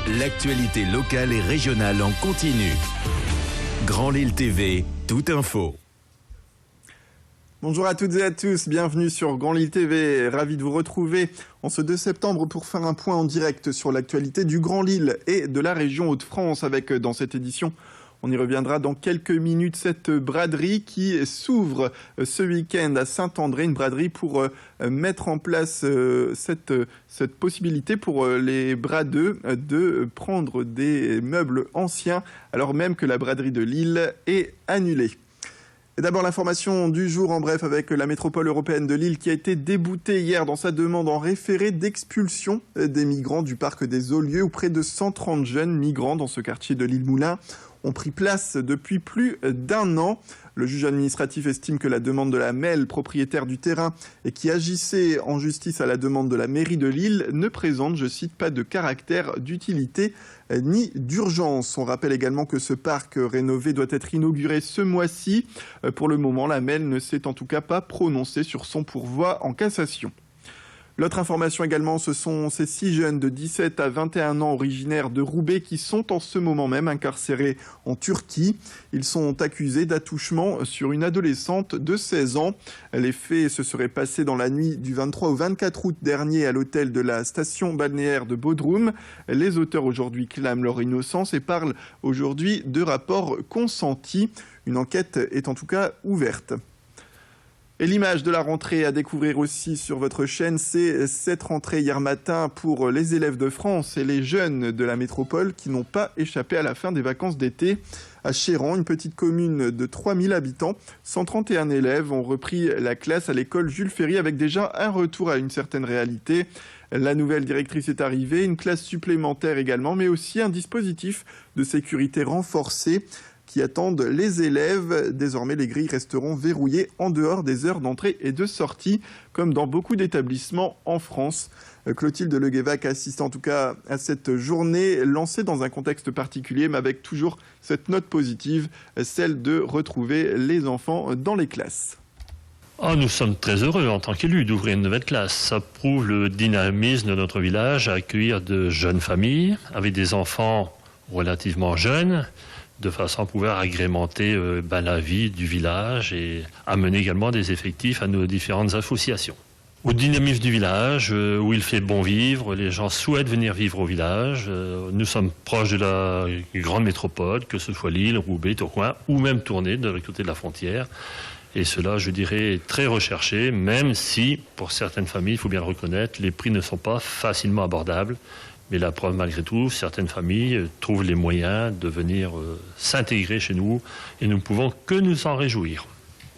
L'actualité locale et régionale en continu. Grand Lille TV, toute info. Bonjour à toutes et à tous, bienvenue sur Grand Lille TV. Ravi de vous retrouver en ce 2 septembre pour faire un point en direct sur l'actualité du Grand Lille et de la région Hauts-de-France avec, dans cette édition, on y reviendra dans quelques minutes, cette braderie qui s'ouvre ce week-end à Saint-André, une braderie pour mettre en place cette possibilité pour les bradeux de prendre des meubles anciens, alors même que la braderie de Lille est annulée. Et d'abord l'information du jour en bref avec la métropole européenne de Lille qui a été déboutée hier dans sa demande en référé d'expulsion des migrants du parc des Aulieux où près de 130 jeunes migrants dans ce quartier de Lille-Moulin ont pris place depuis plus d'1 an. Le juge administratif estime que la demande de la MEL, propriétaire du terrain et qui agissait en justice à la demande de la mairie de Lille, ne présente, je cite, pas de caractère d'utilité ni d'urgence. On rappelle également que ce parc rénové doit être inauguré ce mois-ci. Pour le moment, la MEL ne s'est en tout cas pas prononcée sur son pourvoi en cassation. L'autre information également, ce sont ces 6 jeunes de 17 à 21 ans originaires de Roubaix qui sont en ce moment même incarcérés en Turquie. Ils sont accusés d'attouchement sur une adolescente de 16 ans. Les faits se seraient passés dans la nuit du 23 au 24 août dernier à l'hôtel de la station balnéaire de Bodrum. Les auteurs aujourd'hui clament leur innocence et parlent aujourd'hui de rapports consentis. Une enquête est en tout cas ouverte. Et l'image de la rentrée à découvrir aussi sur votre chaîne, c'est cette rentrée hier matin pour les élèves de France et les jeunes de la métropole qui n'ont pas échappé à la fin des vacances d'été. À Chéran, une petite commune de 3000 habitants, 131 élèves ont repris la classe à l'école Jules Ferry avec déjà un retour à une certaine réalité. La nouvelle directrice est arrivée, une classe supplémentaire également, mais aussi un dispositif de sécurité renforcé qui attendent les élèves. Désormais, les grilles resteront verrouillées en dehors des heures d'entrée et de sortie, comme dans beaucoup d'établissements en France. Clotilde Leguévac assiste en tout cas à cette journée lancée dans un contexte particulier, mais avec toujours cette note positive, celle de retrouver les enfants dans les classes. Nous sommes très heureux en tant qu'élus d'ouvrir une nouvelle classe. Ça prouve le dynamisme de notre village à accueillir de jeunes familles avec des enfants relativement jeunes, de façon à pouvoir agrémenter la vie du village et amener également des effectifs à nos différentes associations. Au dynamisme du village, où il fait bon vivre, les gens souhaitent venir vivre au village. Nous sommes proches de la grande métropole, que ce soit Lille, Roubaix, Tourcoing, ou même Tournai, de l'autre côté de la frontière. Et cela, je dirais, est très recherché, même si, pour certaines familles, il faut bien le reconnaître, les prix ne sont pas facilement abordables. Mais la preuve, malgré tout, certaines familles trouvent les moyens de venir s'intégrer chez nous et nous ne pouvons que nous en réjouir.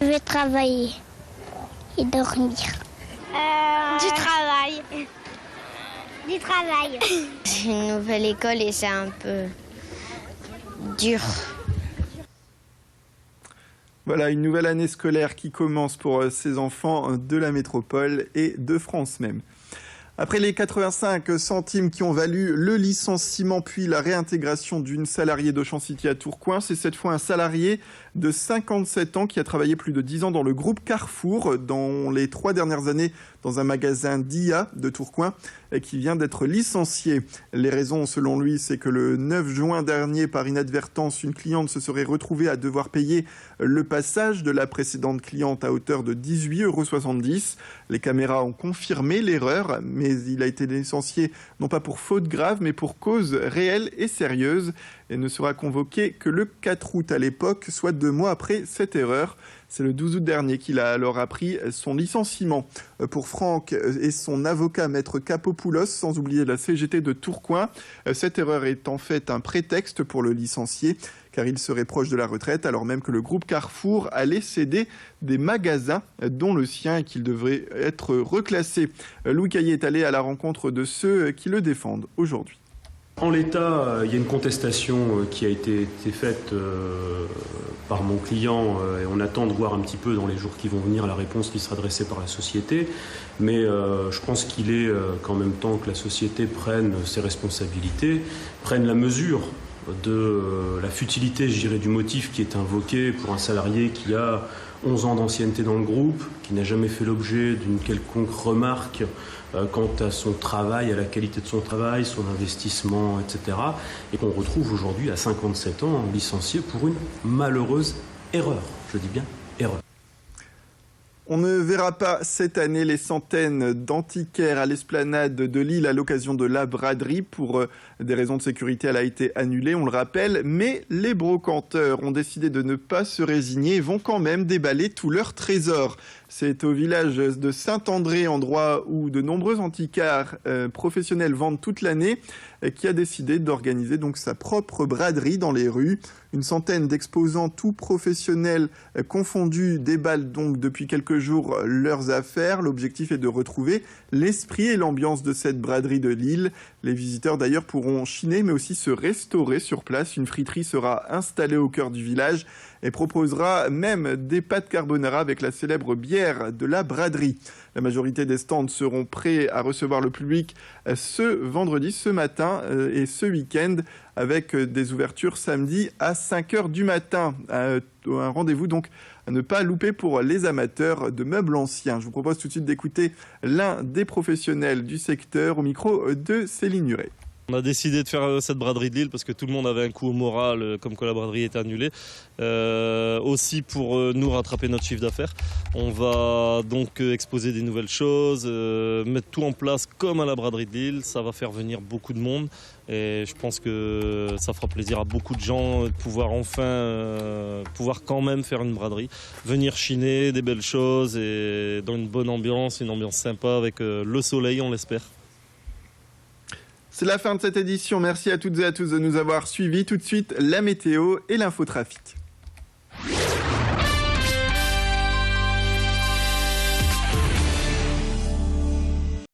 Je vais travailler et dormir. Du travail. Du travail. C'est une nouvelle école et c'est un peu dur. Voilà, une nouvelle année scolaire qui commence pour ces enfants de la métropole et de France même. Après les 85 centimes qui ont valu le licenciement puis la réintégration d'une salariée d'Auchan City à Tourcoing, c'est cette fois un salarié de 57 ans qui a travaillé plus de 10 ans dans le groupe Carrefour, dans les 3 dernières années dans un magasin d'IA de Tourcoing, et qui vient d'être licencié. Les raisons, selon lui, c'est que le 9 juin dernier, par inadvertance, une cliente se serait retrouvée à devoir payer le passage de la précédente cliente à hauteur de 18,70 €. Les caméras ont confirmé l'erreur, mais il a été licencié non pas pour faute grave, mais pour cause réelle et sérieuse, et ne sera convoqué que le 4 août à l'époque, soit 2 mois après cette erreur. C'est le 12 août dernier qu'il a alors appris son licenciement. Pour Franck et son avocat, maître Capopoulos, sans oublier la CGT de Tourcoing, cette erreur est en fait un prétexte pour le licencier, car il serait proche de la retraite, alors même que le groupe Carrefour allait céder des magasins, dont le sien, et qu'il devrait être reclassé. Louis Caillé est allé à la rencontre de ceux qui le défendent aujourd'hui. En l'état, il y a une contestation qui a été faite par mon client et on attend de voir un petit peu dans les jours qui vont venir la réponse qui sera adressée par la société. Mais je pense qu'il est qu'en même temps que la société prenne ses responsabilités, prenne la mesure de la futilité, je dirais, du motif qui est invoqué pour un salarié qui a 11 ans d'ancienneté dans le groupe, qui n'a jamais fait l'objet d'une quelconque remarque quant à son travail, à la qualité de son travail, son investissement, etc. Et qu'on retrouve aujourd'hui à 57 ans licencié pour une malheureuse erreur. Je dis bien erreur. On ne verra pas cette année les centaines d'antiquaires à l'esplanade de Lille à l'occasion de la braderie. Pour des raisons de sécurité, elle a été annulée, on le rappelle. Mais les brocanteurs ont décidé de ne pas se résigner et vont quand même déballer tous leurs trésors. C'est au village de Saint-André, endroit où de nombreux antiquaires professionnels vendent toute l'année, qui a décidé d'organiser donc sa propre braderie dans les rues. Une centaine d'exposants, tous professionnels confondus, déballent donc depuis quelques jours leurs affaires. L'objectif est de retrouver l'esprit et l'ambiance de cette braderie de Lille. Les visiteurs d'ailleurs pourront chiner mais aussi se restaurer sur place. Une friterie sera installée au cœur du village et proposera même des pâtes carbonara avec la célèbre bière de la braderie. La majorité des stands seront prêts à recevoir le public ce vendredi, ce matin et ce week-end, avec des ouvertures samedi à 5h du matin. Un rendez-vous donc à ne pas louper pour les amateurs de meubles anciens. Je vous propose tout de suite d'écouter l'un des professionnels du secteur au micro de Céline Nuret. On a décidé de faire cette braderie de Lille parce que tout le monde avait un coup au moral, comme quoi la braderie était annulée. Aussi pour nous rattraper notre chiffre d'affaires. On va donc exposer des nouvelles choses, mettre tout en place comme à la braderie de Lille. Ça va faire venir beaucoup de monde et je pense que ça fera plaisir à beaucoup de gens de pouvoir enfin pouvoir quand même faire une braderie. Venir chiner des belles choses et dans une bonne ambiance, une ambiance sympa avec le soleil, on l'espère. C'est la fin de cette édition. Merci à toutes et à tous de nous avoir suivis. Tout de suite, la météo et l'infotrafic.